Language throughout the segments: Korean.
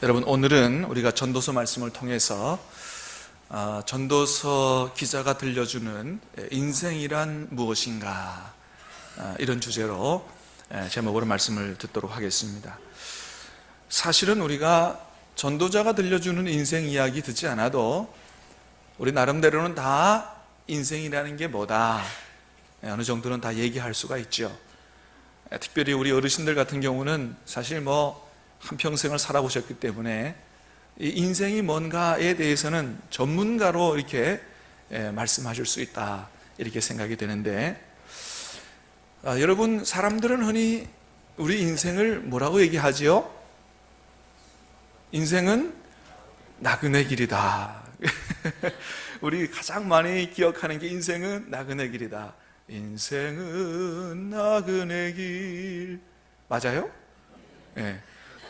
여러분, 오늘은 우리가 전도서 말씀을 통해서 전도서 기자가 들려주는 인생이란 무엇인가, 이런 주제로 제목으로 말씀을 듣도록 하겠습니다. 사실은 우리가 전도자가 들려주는 인생 이야기 듣지 않아도 우리 나름대로는 다 인생이라는 게 뭐다, 어느 정도는 다 얘기할 수가 있죠. 특별히 우리 어르신들 같은 경우는 사실 한평생을 살아보셨기 때문에 이 인생이 뭔가에 대해서는 전문가로 이렇게 말씀하실 수 있다, 이렇게 생각이 되는데, 여러분, 사람들은 흔히 우리 인생을 뭐라고 얘기하지요? 인생은 나그네 길이다. 우리 가장 많이 기억하는 게 인생은 나그네 길이다. 인생은 나그네 길. 맞아요? 네.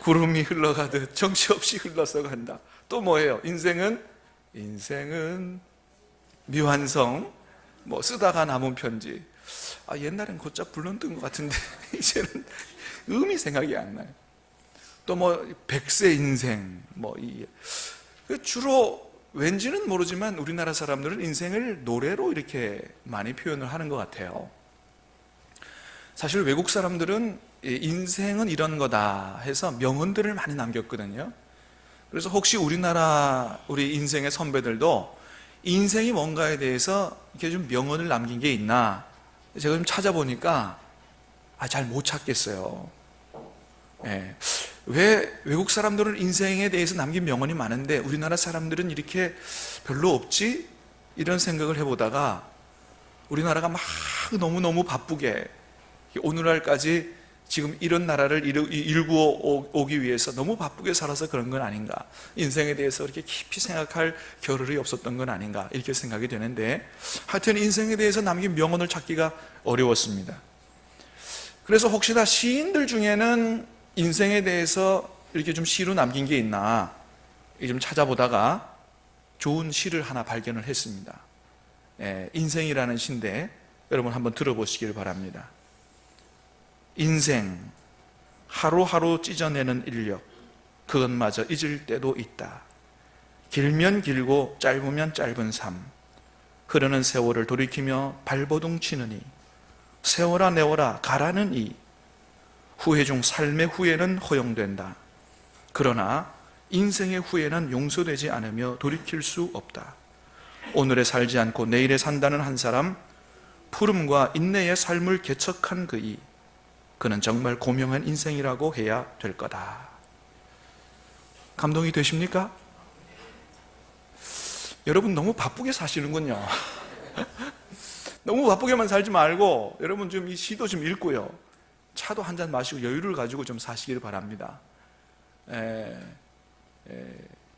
구름이 흘러가듯 정신없이 흘러서 간다. 또 뭐예요? 인생은 미완성, 쓰다가 남은 편지. 옛날엔 곧잘 불렀던 것 같은데 이제는 음이 생각이 안 나요. 또 백세 인생, 주로 왠지는 모르지만 우리나라 사람들은 인생을 노래로 이렇게 많이 표현을 하는 것 같아요. 사실 외국 사람들은 인생은 이런 거다 해서 명언들을 많이 남겼거든요. 그래서 혹시 우리 인생의 선배들도 인생이 뭔가에 대해서 이렇게 좀 명언을 남긴 게 있나, 제가 좀 찾아보니까 잘 못 찾겠어요. 왜 외국 사람들은 인생에 대해서 남긴 명언이 많은데 우리나라 사람들은 이렇게 별로 없지? 이런 생각을 해보다가 우리나라가 너무너무 바쁘게 오늘날까지 지금 이런 나라를 일구어 오기 위해서 너무 바쁘게 살아서 그런 건 아닌가, 인생에 대해서 이렇게 깊이 생각할 겨를이 없었던 건 아닌가, 이렇게 생각이 되는데, 하여튼 인생에 대해서 남긴 명언을 찾기가 어려웠습니다. 그래서 혹시나 시인들 중에는 인생에 대해서 이렇게 좀 시로 남긴 게 있나 좀 찾아보다가 좋은 시를 하나 발견을 했습니다. 인생이라는 시인데 여러분 한번 들어보시길 바랍니다. 인생, 하루하루 찢어내는 인력, 그것마저 잊을 때도 있다. 길면 길고 짧으면 짧은 삶, 흐르는 세월을 돌이키며 발버둥 치느니 세워라 내워라 가라는 이 후회 중 삶의 후회는 허용된다. 그러나 인생의 후회는 용서되지 않으며 돌이킬 수 없다. 오늘에 살지 않고 내일에 산다는 한 사람, 푸름과 인내의 삶을 개척한 그는 정말 고명한 인생이라고 해야 될 거다. 감동이 되십니까? 여러분, 너무 바쁘게 사시는군요. 너무 바쁘게만 살지 말고 여러분 좀 이 시도 좀 읽고요, 차도 한 잔 마시고 여유를 가지고 좀 사시길 바랍니다.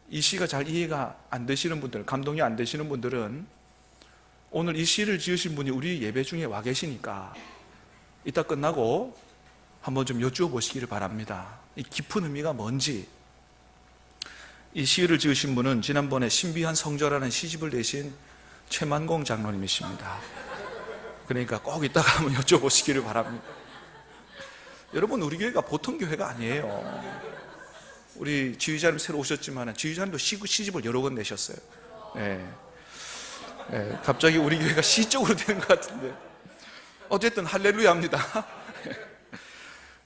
이 시가 잘 이해가 안 되시는 분들, 감동이 안 되시는 분들은 오늘 이 시를 지으신 분이 우리 예배 중에 와 계시니까 이따 끝나고 한번 좀 여쭈어 보시기를 바랍니다. 이 깊은 의미가 뭔지. 이 시를 지으신 분은 지난번에 신비한 성저라는 시집을 내신 최만공 장로님이십니다. 그러니까 꼭 이따가 한번 여쭤보시기를 바랍니다. 여러분, 우리 교회가 보통 교회가 아니에요. 우리 지휘자님 새로 오셨지만 지휘자님도 시집을 여러 권 내셨어요. 갑자기 우리 교회가 시적으로 되는 것 같은데 어쨌든 할렐루야입니다.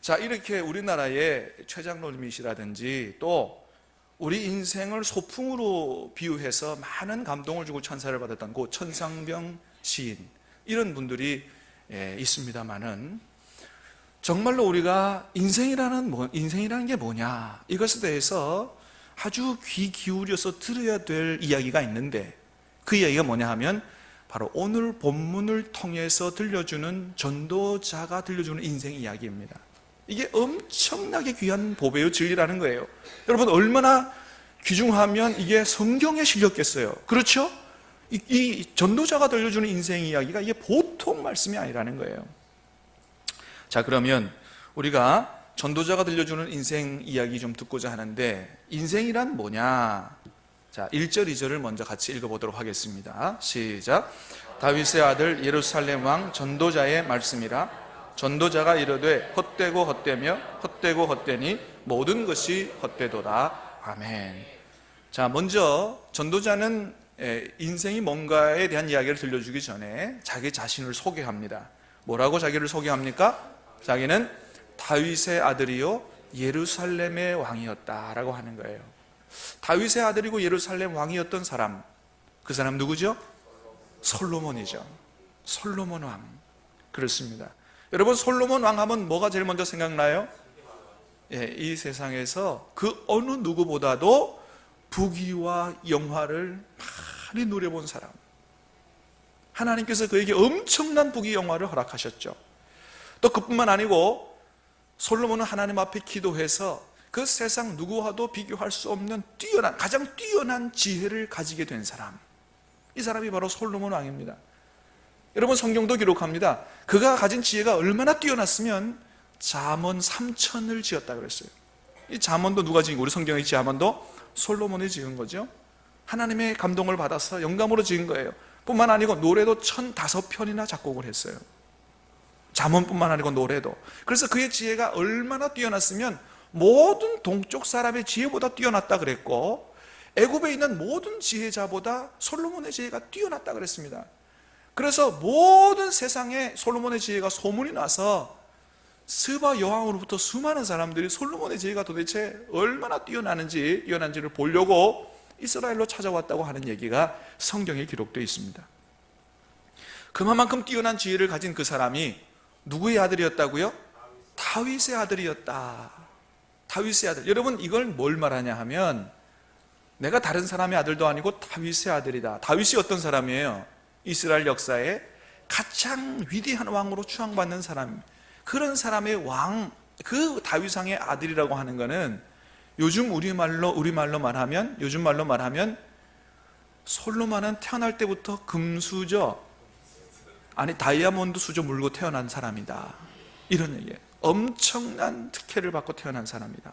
자, 이렇게 우리나라의 최 장로님이시라든지 또 우리 인생을 소풍으로 비유해서 많은 감동을 주고 천사를 받았던 고 천상병 시인, 이런 분들이 있습니다만은, 정말로 우리가 인생이라는 게 뭐냐, 이것에 대해서 아주 귀 기울여서 들어야 될 이야기가 있는데, 그 이야기가 뭐냐 하면 바로 오늘 본문을 통해서 들려주는 전도자가 들려주는 인생 이야기입니다. 이게 엄청나게 귀한 보배의 진리라는 거예요. 여러분, 얼마나 귀중하면 이게 성경에 실렸겠어요. 그렇죠? 이 전도자가 들려주는 인생 이야기가 이게 보통 말씀이 아니라는 거예요. 자, 그러면 우리가 전도자가 들려주는 인생 이야기 좀 듣고자 하는데, 인생이란 뭐냐? 자, 1절 2절을 먼저 같이 읽어보도록 하겠습니다. 시작. 다윗의 아들 예루살렘 왕 전도자의 말씀이라. 전도자가 이르되 헛되고 헛되며 헛되고 헛되니 모든 것이 헛되도다. 아멘. 자, 먼저 전도자는 인생이 뭔가에 대한 이야기를 들려주기 전에 자기 자신을 소개합니다. 뭐라고 자기를 소개합니까? 자기는 다윗의 아들이요 예루살렘의 왕이었다라고 하는 거예요. 다윗의 아들이고 예루살렘 왕이었던 사람, 그 사람 누구죠? 솔로몬이죠. 솔로몬 왕. 그렇습니다. 여러분, 솔로몬 왕 하면 뭐가 제일 먼저 생각나요? 이 세상에서 그 어느 누구보다도 부귀와 영화를 많이 누려본 사람, 하나님께서 그에게 엄청난 부귀 영화를 허락하셨죠. 또 그뿐만 아니고 솔로몬은 하나님 앞에 기도해서 그 세상 누구와도 비교할 수 없는 가장 뛰어난 지혜를 가지게 된 사람, 이 사람이 바로 솔로몬 왕입니다. 여러분, 성경도 기록합니다. 그가 가진 지혜가 얼마나 뛰어났으면 잠언 3천을 지었다 그랬어요. 이 잠언도 누가 지은 거예요? 우리 성경의 잠언도 솔로몬이 지은 거죠. 하나님의 감동을 받아서 영감으로 지은 거예요. 뿐만 아니고 노래도 1005편이나 작곡을 했어요. 잠언뿐만 아니고 노래도. 그래서 그의 지혜가 얼마나 뛰어났으면 모든 동쪽 사람의 지혜보다 뛰어났다 그랬고, 애굽에 있는 모든 지혜자보다 솔로몬의 지혜가 뛰어났다 그랬습니다. 그래서 모든 세상에 솔로몬의 지혜가 소문이 나서 스바 여왕으로부터 수많은 사람들이 솔로몬의 지혜가 도대체 얼마나 뛰어난지를 보려고 이스라엘로 찾아왔다고 하는 얘기가 성경에 기록되어 있습니다. 그만큼 뛰어난 지혜를 가진 그 사람이 누구의 아들이었다고요? 다윗의 아들이었다. 다윗의 아들. 여러분, 이걸 뭘 말하냐 하면, 내가 다른 사람의 아들도 아니고 다윗의 아들이다. 다윗이 어떤 사람이에요? 이스라엘 역사에 가장 위대한 왕으로 추앙받는 사람, 그런 사람의 왕, 그 다윗 왕의 아들이라고 하는 것은 요즘 우리말로 말하면 솔로몬은 태어날 때부터 금수저, 아니 다이아몬드 수저 물고 태어난 사람이다, 이런 얘기예요. 엄청난 특혜를 받고 태어난 사람이다.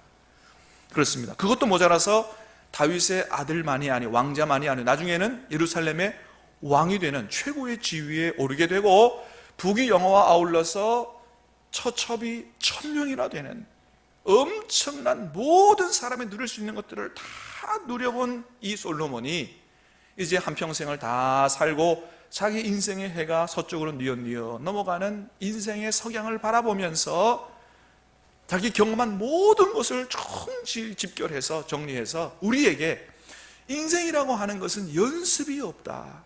그렇습니다. 그것도 모자라서 다윗의 아들만이 아니, 왕자만이 아니, 나중에는 예루살렘의 왕이 되는 최고의 지위에 오르게 되고, 부귀 영화와 아울러서 처첩이 1000명이나 되는 엄청난 모든 사람이 누릴 수 있는 것들을 다 누려본 이 솔로몬이 이제 한평생을 다 살고 자기 인생의 해가 서쪽으로 뉘엿뉘엿 넘어가는 인생의 석양을 바라보면서 자기 경험한 모든 것을 집결해서 정리해서 우리에게 인생이라고 하는 것은 연습이 없다,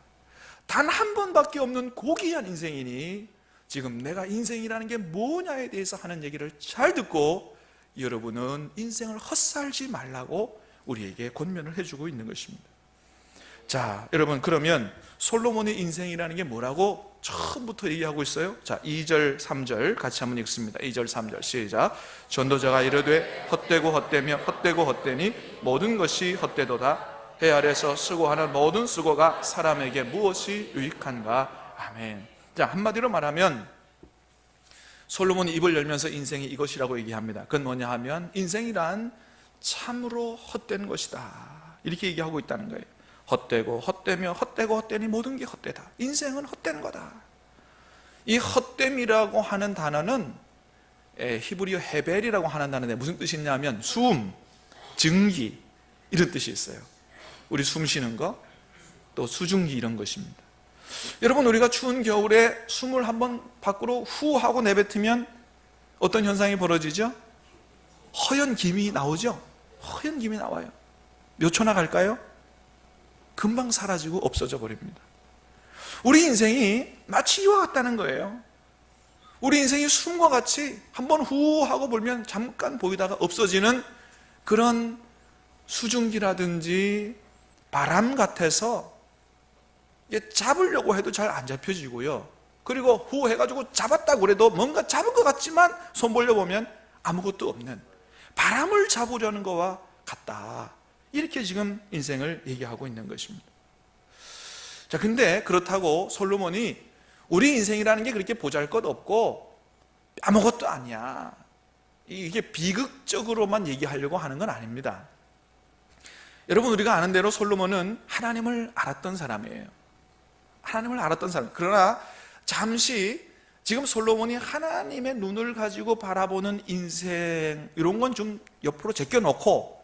단 한 번밖에 없는 고귀한 인생이니 지금 내가 인생이라는 게 뭐냐에 대해서 하는 얘기를 잘 듣고 여러분은 인생을 헛살지 말라고 우리에게 권면을 해주고 있는 것입니다. 자, 여러분, 그러면 솔로몬의 인생이라는 게 뭐라고 처음부터 얘기하고 있어요? 자, 2절 3절 같이 한번 읽습니다. 2절 3절 시작. 전도자가 이르되 헛되고 헛되며 헛되고 헛되니 모든 것이 헛되도다. 해 아래서 수고하는 모든 수고가 사람에게 무엇이 유익한가. 아멘. 자, 한마디로 말하면 솔로몬이 입을 열면서 인생이 이것이라고 얘기합니다. 그건 뭐냐 하면 인생이란 참으로 헛된 것이다, 이렇게 얘기하고 있다는 거예요. 헛되고 헛되며 헛되고 헛되니 모든 게 헛되다. 인생은 헛된 거다. 이 헛됨이라고 하는 단어는 히브리어 헤벨이라고 하는 단어인데 무슨 뜻이 있냐면 숨, 증기, 이런 뜻이 있어요. 우리 숨 쉬는 거, 또 수증기, 이런 것입니다. 여러분, 우리가 추운 겨울에 숨을 한번 밖으로 후 하고 내뱉으면 어떤 현상이 벌어지죠? 허연 김이 나오죠? 허연 김이 나와요. 몇 초나 갈까요? 금방 사라지고 없어져 버립니다. 우리 인생이 마치 이와 같다는 거예요. 우리 인생이 숨과 같이 한번 후 하고 불면 잠깐 보이다가 없어지는 그런 수증기라든지 바람 같아서 잡으려고 해도 잘 안 잡혀지고요. 그리고 후 해가지고 잡았다고 그래도 뭔가 잡은 것 같지만 손 벌려보면 아무것도 없는, 바람을 잡으려는 거와 같다, 이렇게 지금 인생을 얘기하고 있는 것입니다. 자, 근데 그렇다고 솔로몬이 우리 인생이라는 게 그렇게 보잘것없고 아무것도 아니야, 이게 비극적으로만 얘기하려고 하는 건 아닙니다. 여러분, 우리가 아는 대로 솔로몬은 하나님을 알았던 사람이에요. 하나님을 알았던 사람. 그러나 잠시 지금 솔로몬이 하나님의 눈을 가지고 바라보는 인생, 이런 건 좀 옆으로 제껴놓고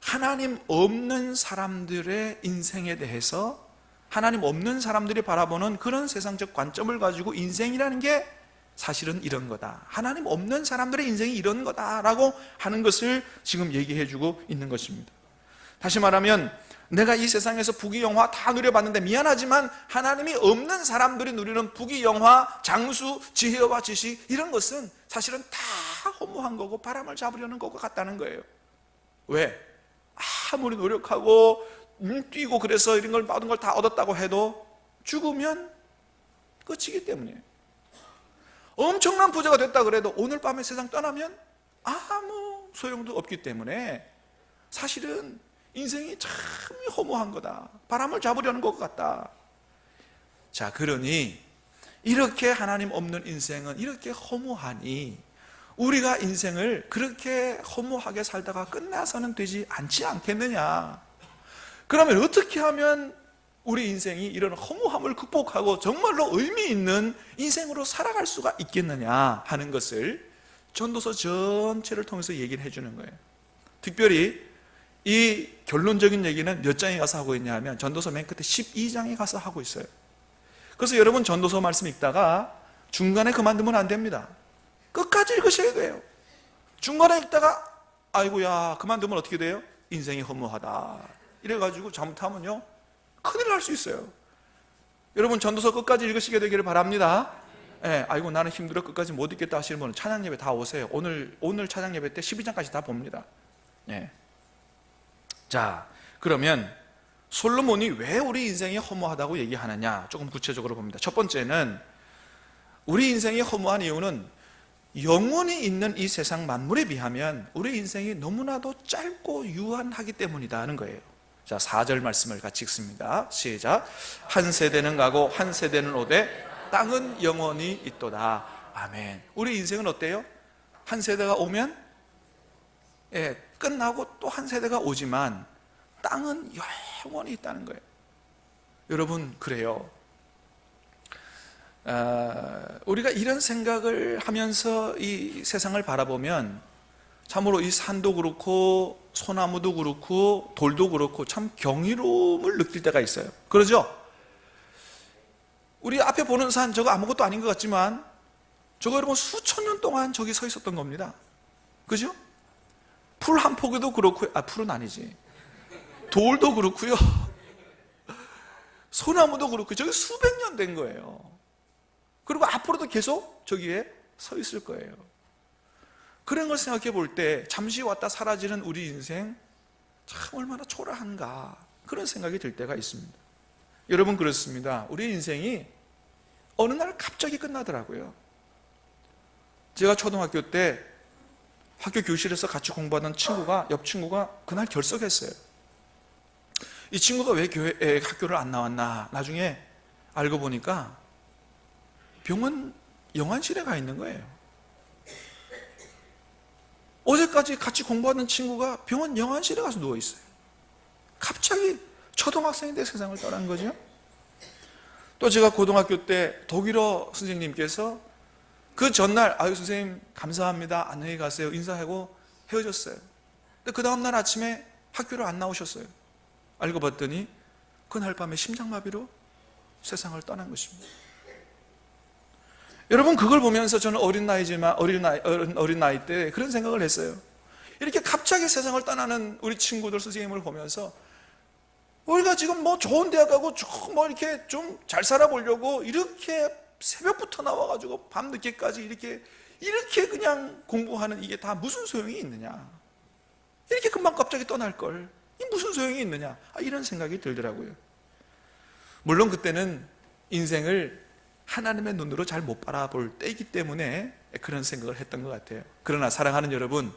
하나님 없는 사람들의 인생에 대해서, 하나님 없는 사람들이 바라보는 그런 세상적 관점을 가지고 인생이라는 게 사실은 이런 거다, 하나님 없는 사람들의 인생이 이런 거다라고 하는 것을 지금 얘기해 주고 있는 것입니다. 다시 말하면 내가 이 세상에서 부귀영화 다 누려봤는데 미안하지만 하나님이 없는 사람들이 누리는 부귀영화, 장수, 지혜와 지식, 이런 것은 사실은 다 허무한 거고 바람을 잡으려는 것 같다는 거예요. 왜? 아무리 노력하고 뛰고 그래서 이런 걸 모든 걸 다 얻었다고 해도 죽으면 끝이기 때문이에요. 엄청난 부자가 됐다 그래도 오늘 밤에 세상 떠나면 아무 소용도 없기 때문에 사실은 인생이 참 허무한 거다, 바람을 잡으려는 것 같다. 자, 그러니 이렇게 하나님 없는 인생은 이렇게 허무하니 우리가 인생을 그렇게 허무하게 살다가 끝나서는 되지 않지 않겠느냐. 그러면 어떻게 하면 우리 인생이 이런 허무함을 극복하고 정말로 의미 있는 인생으로 살아갈 수가 있겠느냐 하는 것을 전도서 전체를 통해서 얘기를 해주는 거예요. 특별히 이 결론적인 얘기는 몇 장에 가서 하고 있냐 하면 전도서 맨 끝에 12장에 가서 하고 있어요. 그래서 여러분 전도서 말씀 읽다가 중간에 그만두면 안 됩니다. 끝까지 읽으셔야 돼요. 중간에 읽다가 아이고야 그만두면 어떻게 돼요? 인생이 허무하다 이래가지고 잘못하면요 큰일 날 수 있어요. 여러분 전도서 끝까지 읽으시게 되기를 바랍니다. 아이고 나는 힘들어 끝까지 못 읽겠다 하시는 분은 찬양 예배 다 오세요. 오늘 찬양 예배 때 12장까지 다 봅니다. 자, 그러면 솔로몬이 왜 우리 인생이 허무하다고 얘기하느냐 조금 구체적으로 봅니다. 첫 번째는 우리 인생이 허무한 이유는 영원히 있는 이 세상 만물에 비하면 우리 인생이 너무나도 짧고 유한하기 때문이다 하는 거예요. 자, 4절 말씀을 같이 읽습니다. 시작. 한 세대는 가고 한 세대는 오되 땅은 영원히 있도다. 아멘. 우리 인생은 어때요? 한 세대가 오면 끝나고 또 한 세대가 오지만 땅은 영원히 있다는 거예요. 여러분 그래요. 우리가 이런 생각을 하면서 이 세상을 바라보면 참으로 이 산도 그렇고 소나무도 그렇고 돌도 그렇고 참 경이로움을 느낄 때가 있어요. 그러죠? 우리 앞에 보는 산 저거 아무것도 아닌 것 같지만 저거 여러분 수천 년 동안 저기 서 있었던 겁니다. 그죠? 풀 한 포기도 그렇고요. 풀은 아니지. 돌도 그렇고요. 소나무도 그렇고 저기 수백 년 된 거예요. 그리고 앞으로도 계속 저기에 서 있을 거예요. 그런 걸 생각해 볼 때 잠시 왔다 사라지는 우리 인생 참 얼마나 초라한가 그런 생각이 들 때가 있습니다. 여러분 그렇습니다. 우리 인생이 어느 날 갑자기 끝나더라고요. 제가 초등학교 때 학교 교실에서 같이 공부하던 친구가, 옆 친구가 그날 결석했어요. 이 친구가 왜 학교를 안 나왔나 나중에 알고 보니까 병원 영안실에 가 있는 거예요. 어제까지 같이 공부하던 친구가 병원 영안실에 가서 누워 있어요. 갑자기 초등학생인데 세상을 떠난 거죠. 또 제가 고등학교 때 독일어 선생님께서 그 전날 아유 선생님 감사합니다 안녕히 가세요 인사하고 헤어졌어요. 근데 그 다음날 아침에 학교를 안 나오셨어요. 알고 봤더니 그날 밤에 심장마비로 세상을 떠난 것입니다. 여러분 그걸 보면서 저는 어린 나이 때 그런 생각을 했어요. 이렇게 갑자기 세상을 떠나는 우리 친구들 선생님을 보면서 우리가 지금 뭐 좋은 대학 가고 뭐 이렇게 좀 잘 살아보려고 이렇게 새벽부터 나와가지고 밤늦게까지 이렇게 그냥 공부하는 이게 다 무슨 소용이 있느냐, 이렇게 금방 갑자기 떠날 걸 이 무슨 소용이 있느냐, 이런 생각이 들더라고요. 물론 그때는 인생을 하나님의 눈으로 잘 못 바라볼 때이기 때문에 그런 생각을 했던 것 같아요. 그러나 사랑하는 여러분,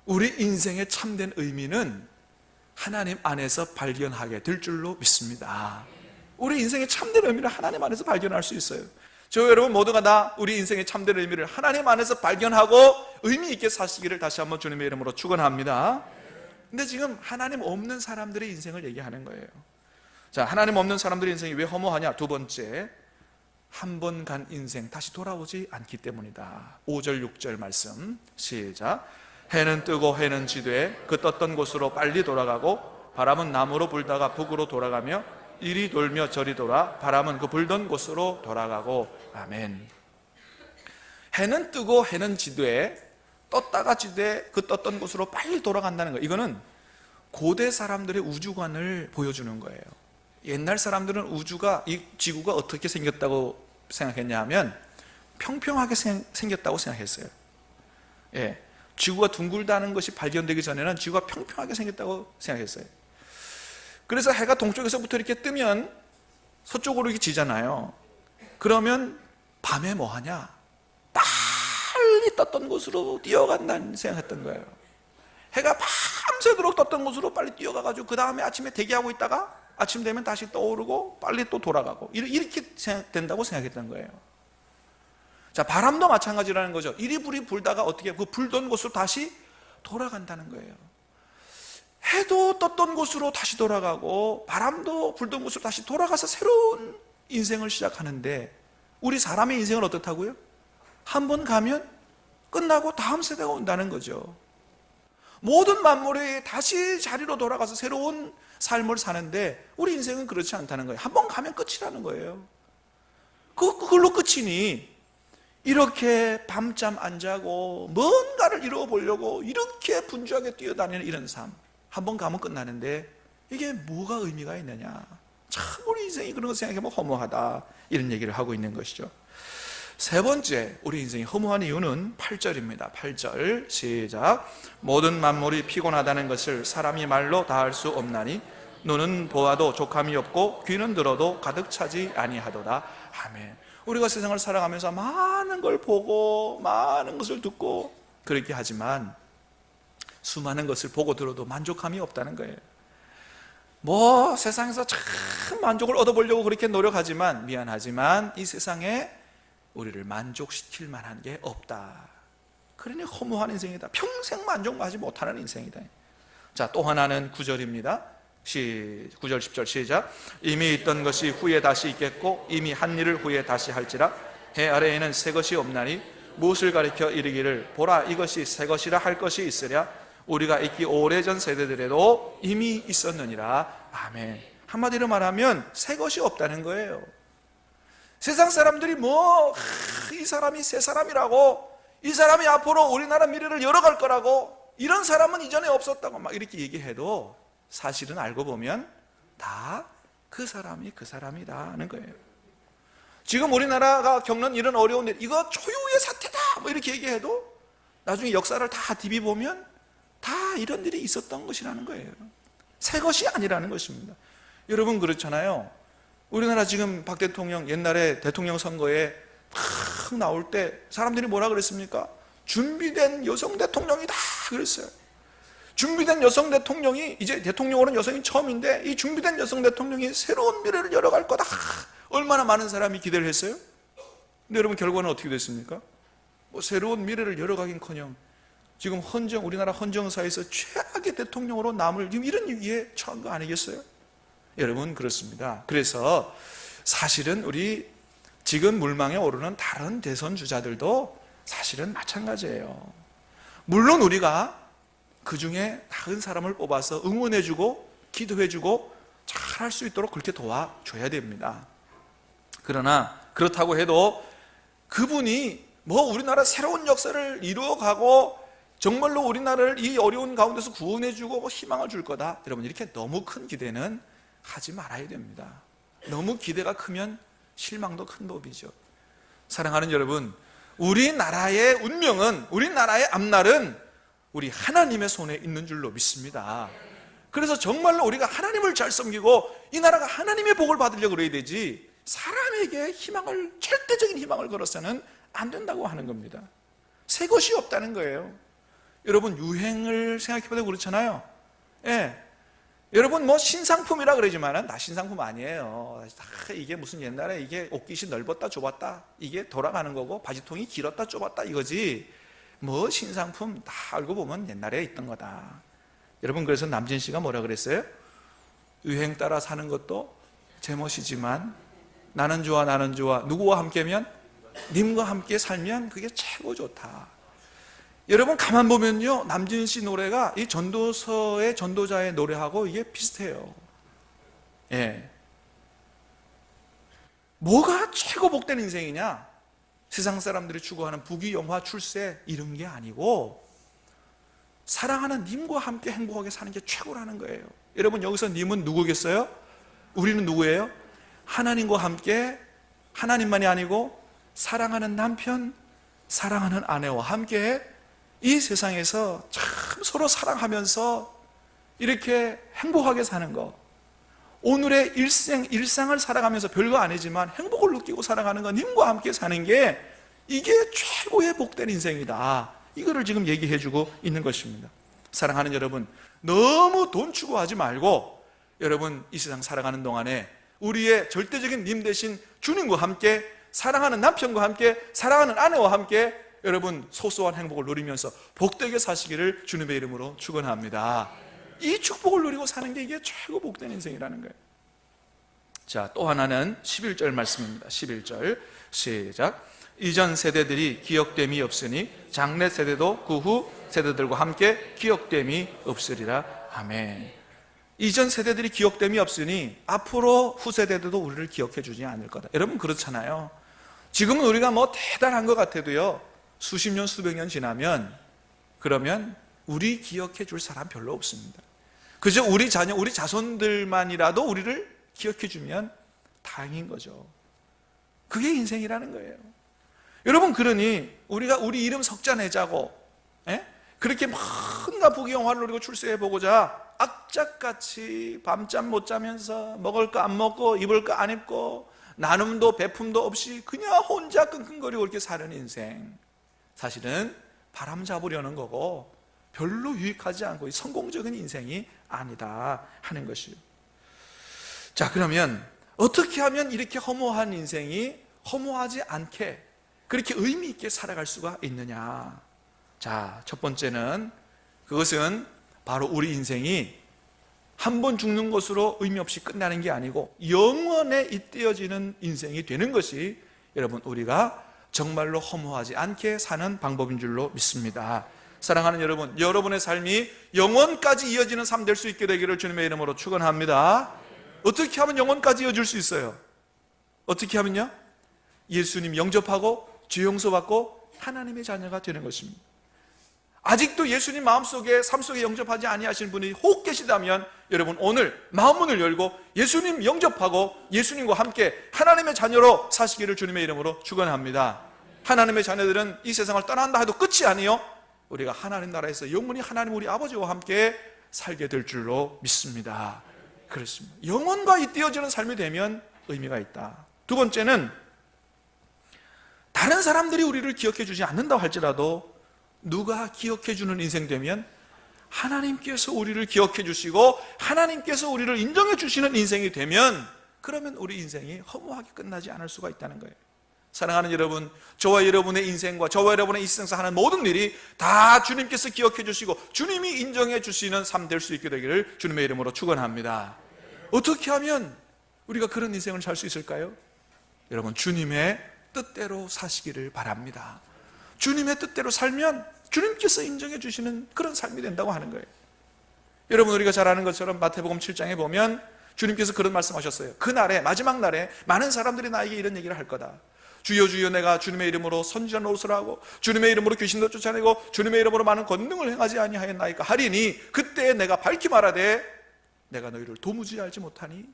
우리 인생의 참된 의미는 하나님 안에서 발견하게 될 줄로 믿습니다. 우리 인생의 참된 의미를 하나님 안에서 발견할 수 있어요. 저 여러분 모두가 다 우리 인생의 참된 의미를 하나님 안에서 발견하고 의미 있게 사시기를 다시 한번 주님의 이름으로 축원합니다. 근데 지금 하나님 없는 사람들의 인생을 얘기하는 거예요. 자, 하나님 없는 사람들의 인생이 왜 허무하냐? 두 번째, 한 번 간 인생 다시 돌아오지 않기 때문이다. 5절 6절 말씀 시작. 해는 뜨고 해는 지되 그 떴던 곳으로 빨리 돌아가고 바람은 남으로 불다가 북으로 돌아가며 이리 돌며 저리 돌아 바람은 그 불던 곳으로 돌아가고. 아멘. 해는 뜨고 해는 지되 떴다가 지되 그 떴던 곳으로 빨리 돌아간다는 거예요. 이거는 고대 사람들의 우주관을 보여주는 거예요. 옛날 사람들은 우주가, 이 지구가 어떻게 생겼다고 생각했냐 하면 평평하게 생겼다고 생각했어요. 예, 지구가 둥글다는 것이 발견되기 전에는 지구가 평평하게 생겼다고 생각했어요. 그래서 해가 동쪽에서부터 이렇게 뜨면 서쪽으로 이렇게 지잖아요. 그러면 밤에 뭐 하냐? 빨리 떴던 곳으로 뛰어간다는 생각했던 거예요. 해가 밤새도록 떴던 곳으로 빨리 뛰어가가지고 그 다음에 아침에 대기하고 있다가 아침 되면 다시 떠오르고 빨리 또 돌아가고 이렇게 된다고 생각했던 거예요. 자, 바람도 마찬가지라는 거죠. 이리불이 불다가 어떻게 그 불던 곳으로 다시 돌아간다는 거예요. 해도 떴던 곳으로 다시 돌아가고 바람도 불던 곳으로 다시 돌아가서 새로운 인생을 시작하는데, 우리 사람의 인생은 어떻다고요? 한 번 가면 끝나고 다음 세대가 온다는 거죠. 모든 만물이 다시 자리로 돌아가서 새로운 삶을 사는데 우리 인생은 그렇지 않다는 거예요. 한 번 가면 끝이라는 거예요. 그걸로 끝이니 이렇게 밤잠 안 자고 뭔가를 이루어 보려고 이렇게 분주하게 뛰어다니는 이런 삶, 한 번 가면 끝나는데 이게 뭐가 의미가 있느냐? 참 우리 인생이 그런 거 생각해보면 허무하다, 이런 얘기를 하고 있는 것이죠. 세 번째, 우리 인생이 허무한 이유는 8절입니다. 8절 시작. 모든 만물이 피곤하다는 것을 사람이 말로 다 할 수 없나니 눈은 보아도 족함이 없고 귀는 들어도 가득 차지 아니하도다. 아멘. 우리가 세상을 살아가면서 많은 걸 보고 많은 것을 듣고 그렇게 하지만 수많은 것을 보고 들어도 만족함이 없다는 거예요. 뭐 세상에서 참 만족을 얻어보려고 그렇게 노력하지만 미안하지만 이 세상에 우리를 만족시킬 만한 게 없다. 그러니 허무한 인생이다. 평생 만족하지 못하는 인생이다. 자, 또 하나는 9절입니다. 9절 10절 시작. 이미 있던 것이 후에 다시 있겠고 이미 한 일을 후에 다시 할지라. 해 아래에는 새 것이 없나니 무엇을 가리켜 이르기를 보라 이것이 새 것이라 할 것이 있으랴. 우리가 있기 오래전 세대들에도 이미 있었느니라. 아멘. 한마디로 말하면 새 것이 없다는 거예요. 세상 사람들이 이 사람이 새 사람이라고, 이 사람이 앞으로 우리나라 미래를 열어갈 거라고, 이런 사람은 이전에 없었다고 막 이렇게 얘기해도 사실은 알고 보면 다 그 사람이 그 사람이라는 거예요. 지금 우리나라가 겪는 이런 어려운 일, 이거 초유의 사태다 뭐 이렇게 얘기해도 나중에 역사를 다 디비보면 다 이런 일이 있었던 것이라는 거예요. 새 것이 아니라는 것입니다. 여러분 그렇잖아요. 우리나라 지금 박 대통령 옛날에 대통령 선거에 막 나올 때 사람들이 뭐라 그랬습니까? 준비된 여성 대통령이다 그랬어요. 준비된 여성 대통령이, 이제 대통령으로는 여성이 처음인데 이 준비된 여성 대통령이 새로운 미래를 열어갈 거다. 얼마나 많은 사람이 기대를 했어요? 근데 여러분 결과는 어떻게 됐습니까? 새로운 미래를 열어가긴커녕 지금 우리나라 헌정사에서 최악의 대통령으로 남을 지금 이런 위기에 처한 거 아니겠어요? 여러분 그렇습니다. 그래서 사실은 우리 지금 물망에 오르는 다른 대선 주자들도 사실은 마찬가지예요. 물론 우리가 그 중에 나은 사람을 뽑아서 응원해주고 기도해주고 잘할 수 있도록 그렇게 도와줘야 됩니다. 그러나 그렇다고 해도 그분이 우리나라 새로운 역사를 이루어가고 정말로 우리나라를 이 어려운 가운데서 구원해주고 희망을 줄 거다, 여러분 이렇게 너무 큰 기대는 하지 말아야 됩니다. 너무 기대가 크면 실망도 큰 법이죠. 사랑하는 여러분, 우리나라의 운명은, 우리나라의 앞날은 우리 하나님의 손에 있는 줄로 믿습니다. 그래서 정말로 우리가 하나님을 잘 섬기고 이 나라가 하나님의 복을 받으려고 그래야 되지, 사람에게 절대적인 희망을 걸어서는 안 된다고 하는 겁니다. 새 것이 없다는 거예요. 여러분 유행을 생각해보면 그렇잖아요. 예. 여러분 신상품이라 그러지만은 다 신상품 아니에요. 이게 무슨 옛날에 이게 옷깃이 넓었다 좁았다 이게 돌아가는 거고 바지통이 길었다 좁았다 이거지, 신상품 다 알고 보면 옛날에 있던 거다. 여러분 그래서 남진 씨가 뭐라 그랬어요? 유행 따라 사는 것도 제멋이지만 나는 좋아, 나는 좋아. 누구와 함께면? 님과 함께 살면 그게 최고 좋다. 여러분 가만 보면요, 남진 씨 노래가 이 전도서의 전도자의 노래하고 이게 비슷해요. 예. 뭐가 최고 복된 인생이냐? 세상 사람들이 추구하는 부귀, 영화, 출세 이런 게 아니고 사랑하는 님과 함께 행복하게 사는 게 최고라는 거예요. 여러분 여기서 님은 누구겠어요? 우리는 누구예요? 하나님과 함께, 하나님만이 아니고 사랑하는 남편, 사랑하는 아내와 함께 이 세상에서 참 서로 사랑하면서 이렇게 행복하게 사는 거. 오늘의 일상을 살아가면서 별거 아니지만 행복을 느끼고 살아가는 거, 님과 함께 사는 게 이게 최고의 복된 인생이다. 이거를 지금 얘기해 주고 있는 것입니다. 사랑하는 여러분, 너무 돈 추구하지 말고 여러분 이 세상 살아가는 동안에 우리의 절대적인 님 대신 주님과 함께, 사랑하는 남편과 함께, 사랑하는 아내와 함께 여러분 소소한 행복을 누리면서 복되게 사시기를 주님의 이름으로 축원합니다. 이 축복을 누리고 사는 게 이게 최고 복된 인생이라는 거예요. 자, 또 하나는 11절 말씀입니다. 11절 시작. 이전 세대들이 기억됨이 없으니 장래 세대도 그 후 세대들과 함께 기억됨이 없으리라. 아멘. 이전 세대들이 기억됨이 없으니 앞으로 후세대들도 우리를 기억해 주지 않을 거다. 여러분 그렇잖아요. 지금은 우리가 뭐 대단한 것 같아도요, 수십 년 수백 년 지나면 그러면 우리 기억해 줄 사람 별로 없습니다. 그저 우리 자녀, 우리 자손들만이라도 우리를 기억해 주면 다행인 거죠. 그게 인생이라는 거예요. 여러분 그러니 우리가 우리 이름 석자 내자고 그렇게 뭔가 부귀 영화를 누리고 출세해보고자 악착같이 밤잠 못 자면서 먹을 거 안 먹고 입을 거 안 입고 나눔도 베품도 없이 그냥 혼자 끙끙거리고 이렇게 사는 인생, 사실은 바람 잡으려는 거고 별로 유익하지 않고 성공적인 인생이 아니다 하는 것이에요. 자, 그러면 어떻게 하면 이렇게 허무한 인생이 허무하지 않게 그렇게 의미 있게 살아갈 수가 있느냐? 자, 첫 번째는 그것은 바로 우리 인생이 한 번 죽는 것으로 의미 없이 끝나는 게 아니고 영원에 잇대어지는 인생이 되는 것이 여러분 우리가 정말로 허무하지 않게 사는 방법인 줄로 믿습니다. 사랑하는 여러분, 여러분의 삶이 영원까지 이어지는 삶 될 수 있게 되기를 주님의 이름으로 축원합니다. 어떻게 하면 영원까지 이어질 수 있어요? 어떻게 하면요? 예수님 영접하고 죄 용서받고 하나님의 자녀가 되는 것입니다. 아직도 예수님 마음속에 삶속에 영접하지 아니하신 분이 혹 계시다면 여러분 오늘 마음문을 열고 예수님 영접하고 예수님과 함께 하나님의 자녀로 사시기를 주님의 이름으로 축원합니다. 하나님의 자녀들은 이 세상을 떠난다 해도 끝이 아니요, 우리가 하나님 나라에서 영원히 하나님 우리 아버지와 함께 살게 될 줄로 믿습니다. 그렇습니다. 영원과 잇대어지는 삶이 되면 의미가 있다. 두 번째는 다른 사람들이 우리를 기억해 주지 않는다고 할지라도 누가 기억해 주는 인생 되면 하나님께서 우리를 기억해 주시고 하나님께서 우리를 인정해 주시는 인생이 되면 그러면 우리 인생이 허무하게 끝나지 않을 수가 있다는 거예요. 사랑하는 여러분, 저와 여러분의 인생과 저와 여러분의 일생에서 하는 모든 일이 다 주님께서 기억해 주시고 주님이 인정해 주시는 삶 될 수 있게 되기를 주님의 이름으로 축원합니다. 어떻게 하면 우리가 그런 인생을 살 수 있을까요? 여러분, 주님의 뜻대로 사시기를 바랍니다. 주님의 뜻대로 살면 주님께서 인정해 주시는 그런 삶이 된다고 하는 거예요. 여러분, 우리가 잘 아는 것처럼 마태복음 7장에 보면 주님께서 그런 말씀하셨어요. 그날에, 마지막 날에 많은 사람들이 나에게 이런 얘기를 할 거다. 주여 주여, 내가 주님의 이름으로 선지자 노릇을 하고 주님의 이름으로 귀신도 쫓아내고 주님의 이름으로 많은 권능을 행하지 아니하였나이까 하리니 그때 내가 밝히 말하되 내가 너희를 도무지 알지 못하니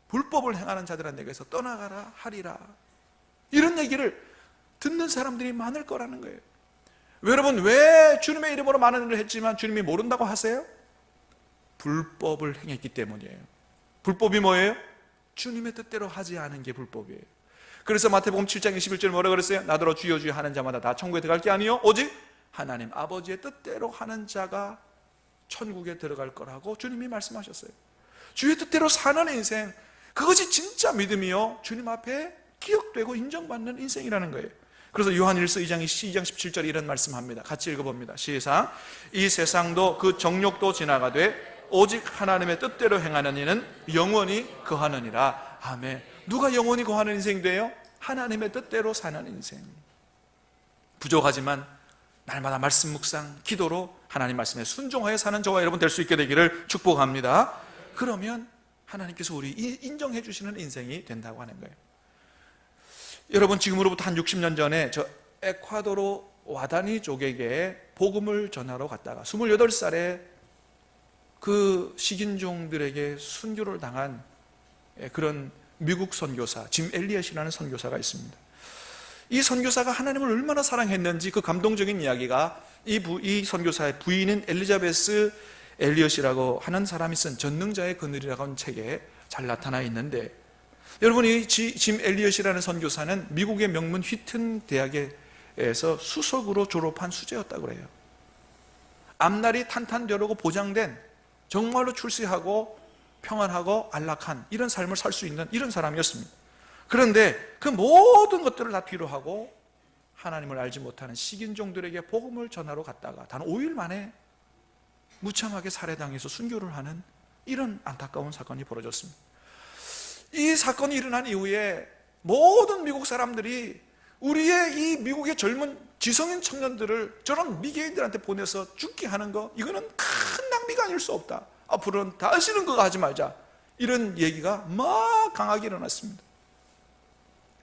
불법을 행하는 자들아 내게서 떠나가라 하리라. 이런 얘기를 듣는 사람들이 많을 거라는 거예요. 여러분, 왜 주님의 이름으로 많은 일을 했지만 주님이 모른다고 하세요? 불법을 행했기 때문이에요. 불법이 뭐예요? 주님의 뜻대로 하지 않은 게 불법이에요. 그래서 마태복음 7장 21절 뭐라 그랬어요? 나더러 주여 주여 하는 자마다 다 천국에 들어갈 게 아니요 오직 하나님 아버지의 뜻대로 하는 자가 천국에 들어갈 거라고 주님이 말씀하셨어요. 주의 뜻대로 사는 인생, 그것이 진짜 믿음이요 주님 앞에 기억되고 인정받는 인생이라는 거예요. 그래서 요한일서 2장 17절에 이런 말씀합니다. 같이 읽어봅니다. 시작. 이 세상도 그 정욕도 지나가되 오직 하나님의 뜻대로 행하는 이는 영원히 거하느니라. 아멘. 누가 영원히 거하는 인생이 돼요? 하나님의 뜻대로 사는 인생. 부족하지만 날마다 말씀 묵상, 기도로 하나님 말씀에 순종하여 사는 저와 여러분 될 수 있게 되기를 축복합니다. 그러면 하나님께서 우리 인정해 주시는 인생이 된다고 하는 거예요. 여러분, 지금으로부터 한 60년 전에 저 에콰도르 와다니 족에게 복음을 전하러 갔다가 28살에 그 식인종들에게 순교를 당한 그런 미국 선교사 짐 엘리엇이라는 선교사가 있습니다. 이 선교사가 하나님을 얼마나 사랑했는지 그 감동적인 이야기가 이 선교사의 부인인 엘리자베스 엘리엇이라고 하는 사람이 쓴 전능자의 그늘이라고 하는 책에 잘 나타나 있는데, 여러분, 이 짐 엘리엇이라는 선교사는 미국의 명문 휘튼 대학에서 수석으로 졸업한 수재였다고 그래요. 앞날이 탄탄되려고 보장된, 정말로 출세하고 평안하고 안락한 이런 삶을 살 수 있는 이런 사람이었습니다. 그런데 그 모든 것들을 다 뒤로 하고 하나님을 알지 못하는 식인종들에게 복음을 전하러 갔다가 단 5일 만에 무참하게 살해당해서 순교를 하는 이런 안타까운 사건이 벌어졌습니다. 이 사건이 일어난 이후에 모든 미국 사람들이 우리의 이 미국의 젊은 지성인 청년들을 저런 미개인들한테 보내서 죽게 하는 거, 이거는 큰 낭비가 아닐 수 없다. 앞으로는 다시는 그거 하지 말자, 이런 얘기가 막 강하게 일어났습니다.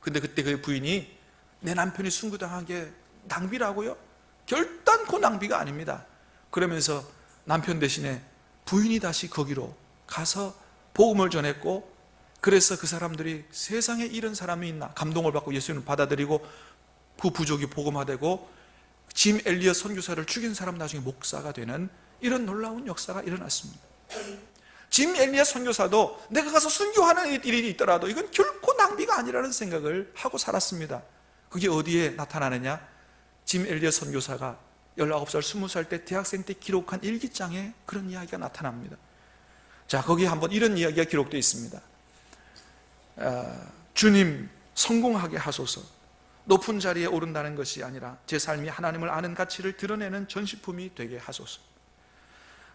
근데 그때 그의 부인이 내 남편이 순교당한 게 낭비라고요? 결단코 낭비가 아닙니다. 그러면서 남편 대신에 부인이 다시 거기로 가서 복음을 전했고, 그래서 그 사람들이 세상에 이런 사람이 있나 감동을 받고 예수님을 받아들이고 그 부족이 복음화되고 짐 엘리엇 선교사를 죽인 사람 나중에 목사가 되는 이런 놀라운 역사가 일어났습니다. 짐 엘리엇 선교사도 내가 가서 순교하는 일이 있더라도 이건 결코 낭비가 아니라는 생각을 하고 살았습니다. 그게 어디에 나타나느냐? 짐 엘리엇 선교사가 19살, 20살 때 대학생 때 기록한 일기장에 그런 이야기가 나타납니다. 자, 거기에 한번 이런 이야기가 기록되어 있습니다. 주님, 성공하게 하소서. 높은 자리에 오른다는 것이 아니라 제 삶이 하나님을 아는 가치를 드러내는 전시품이 되게 하소서.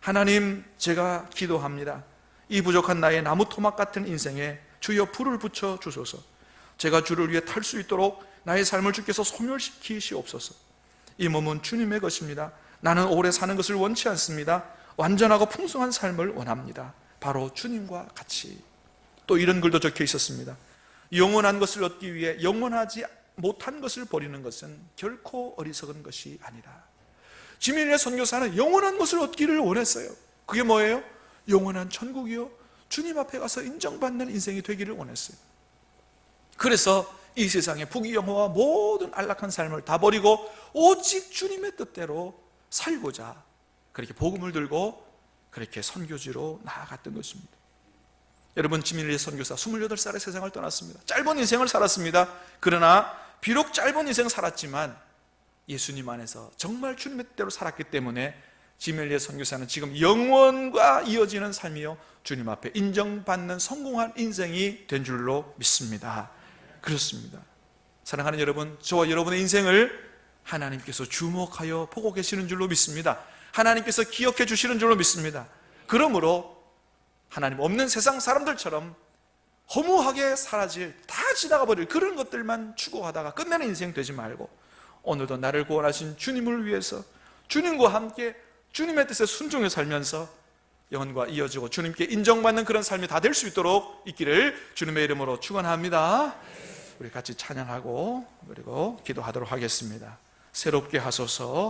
하나님, 제가 기도합니다. 이 부족한 나의 나무 토막 같은 인생에 주여 불을 붙여 주소서. 제가 주를 위해 탈 수 있도록 나의 삶을 주께서 소멸시키시옵소서. 이 몸은 주님의 것입니다. 나는 오래 사는 것을 원치 않습니다. 완전하고 풍성한 삶을 원합니다. 바로 주님과 같이. 또 이런 글도 적혀 있었습니다. 영원한 것을 얻기 위해 영원하지 못한 것을 버리는 것은 결코 어리석은 것이 아니라. 짐 엘리엇 선교사는 영원한 것을 얻기를 원했어요. 그게 뭐예요? 영원한 천국이요, 주님 앞에 가서 인정받는 인생이 되기를 원했어요. 그래서 이 세상의 부귀영화와 모든 안락한 삶을 다 버리고 오직 주님의 뜻대로 살고자 그렇게 복음을 들고 그렇게 선교지로 나아갔던 것입니다. 여러분, 짐 엘리엇 선교사 28살에 세상을 떠났습니다. 짧은 인생을 살았습니다. 그러나 비록 짧은 인생 살았지만 예수님 안에서 정말 주님의 뜻대로 살았기 때문에 짐 엘리엇 선교사는 지금 영원과 이어지는 삶이요, 주님 앞에 인정받는 성공한 인생이 된 줄로 믿습니다. 그렇습니다. 사랑하는 여러분, 저와 여러분의 인생을 하나님께서 주목하여 보고 계시는 줄로 믿습니다. 하나님께서 기억해 주시는 줄로 믿습니다. 그러므로 하나님 없는 세상 사람들처럼 허무하게 사라질, 다 지나가 버릴 그런 것들만 추구하다가 끝내는 인생 되지 말고, 오늘도 나를 구원하신 주님을 위해서 주님과 함께 주님의 뜻에 순종해 살면서 영혼과 이어지고 주님께 인정받는 그런 삶이 다 될 수 있도록 있기를 주님의 이름으로 축원합니다. 우리 같이 찬양하고 그리고 기도하도록 하겠습니다. 새롭게 하소서.